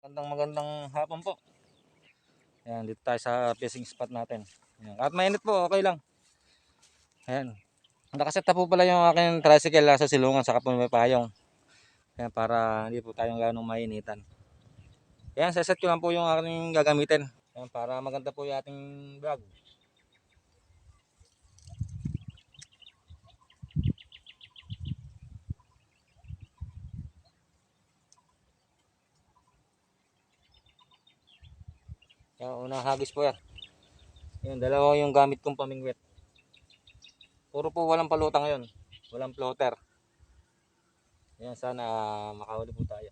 Magandang hapon po. Ayan, dito tayo sa fishing spot natin. Ayan. At mainit po, okay lang. Ayan. Nakaset na po pala yung aking tricycle sa silungan sa kapon may payong. Ayan, para hindi po tayong ganong mainitan. Ayan, saset ko lang po yung aking gagamitin. Ayan, para maganda po yung ating vlog. Ayan, unang hagis po yan. Ayan, dalawa yung gamit kong pamingwit. Puro po walang palutang ngayon. Walang floater. Ayan, sana makahuli po tayo.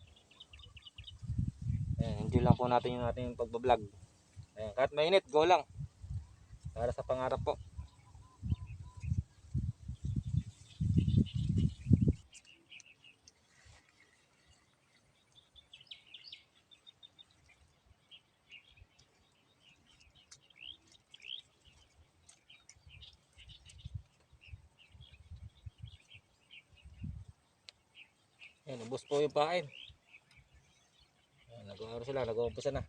Ayan, enjoy lang po natin yung ating pagbablog. Ayan, kahit mainit, go lang. Para sa pangarap po. Ayan, ubos po yung pain. Ayan, nag-aaral sila, nag-uumpisa na.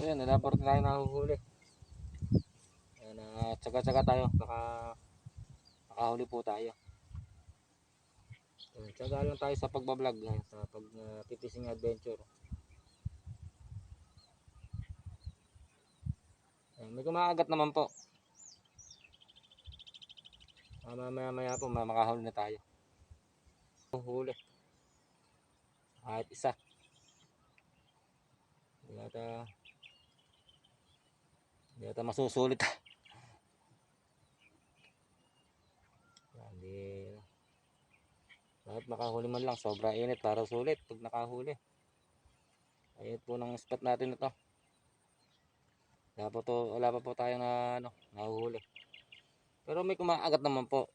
Ayan, nalaport na tayo nahuhuli. Ayan, tsaga-tsaga tayo, baka makahuli po tayo. Ayan, tsaga lang tayo sa pagbablog, sa pag-fishing adventure. Ayan, may kumakagat naman po. Mamaya po makahuli na tayo. Huli. Kahit isa. Hindi ata masusulit. Hindi. Bakit makahuli man lang, sobra init para sulit pag nakahuli. Ayun po ng spot natin ito. Wala pa po tayo na nahuhuli. Pero may kumakagat naman po.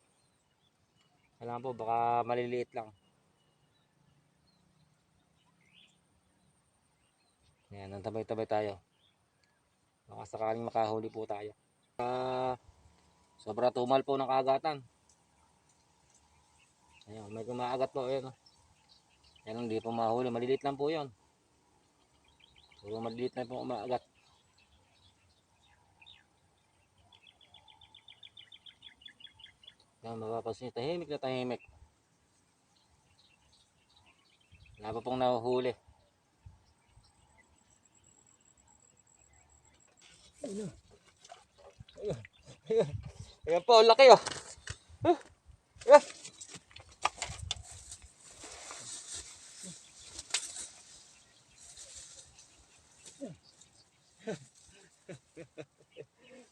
Alam po, baka maliliit lang. Ayan, nantabay-tabay tayo. Baka sakaling makahuli po tayo. Sobra tumal po ng kagatan. Ayan, may kumakagat po. Ayan, ayan, hindi po mahuli. Maliliit lang po yun. Puro maliliit na po kumakagat. Ayan, mapapansin nyo, tahimik na tahimik. Wala pa pong nahuhuli. Ayun, ayun, ayun. Ayan po, laki oh. Ayan.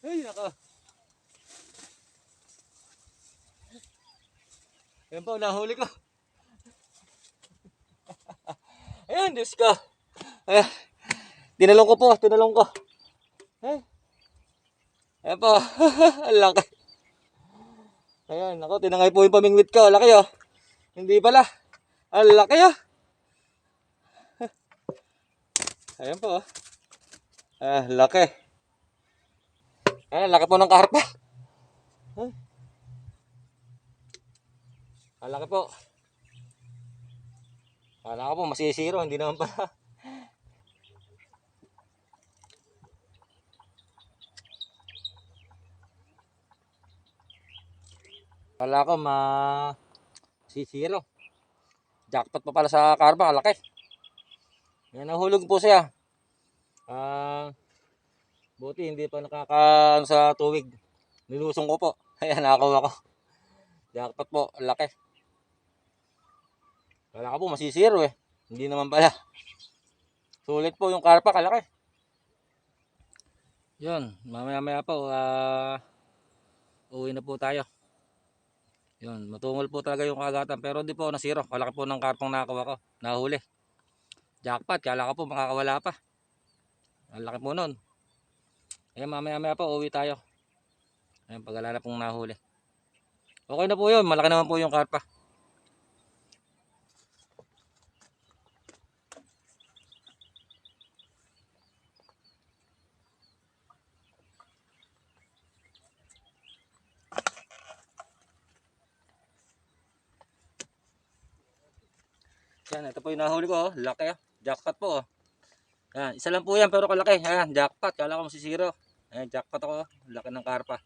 Ay, nako. Ayan po, nahuli ko. Ayan, Diyos ko. Ayan. Tinalong ko po, tinalong ko. Ayan po. Ang laki. Ayan, ako, tinangay po yung pamingwit ko. Laki oh. Hindi pala. Ang laki oh. Ayan po oh. Laki. Ayan, laki po ng karpa. Ang laki po. Kala ko po masisiro, hindi naman pala. Kala ko masisiro. Jackpot pa pala sa karpa, ang laki. Yan, nahulog po siya. Buti hindi pa nakaka sa tuwig. Nilusong ko po. Ayan, nakakuha ko. Jackpot po, ang laki. Kala ko po masisiro eh. Hindi naman pala. Sulit po yung karpa, kalaki. Yun, mamaya po, uwi na po tayo. Yun, matungol po talaga yung kagatan. Pero di po nasiro. Kalaki po ng karpang nakakuha ko. Nahuli. Jackpot, kala ko po makakawala pa. Ang laki po nun. Ayan, mamaya po, uwi tayo. Ayan, pag wala na pong nahuli. Okay na po yun, malaki naman po yung karpa. Yan, ito po yung nahuli ko, oh. Laki, oh. Jackpot po, oh. Yan, isa lang po yan pero kalaki. Ayan, jackpot. Kala ko masisiro. Ayan, jackpot ako. Laki ng karpa.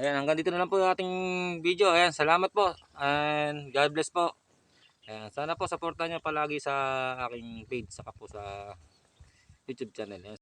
Ayan, hanggang dito na lang po yung ating video. Ayan, salamat po. And God bless po. Ayan, sana po supportan nyo palagi sa aking page saka po sa YouTube channel. Ayan.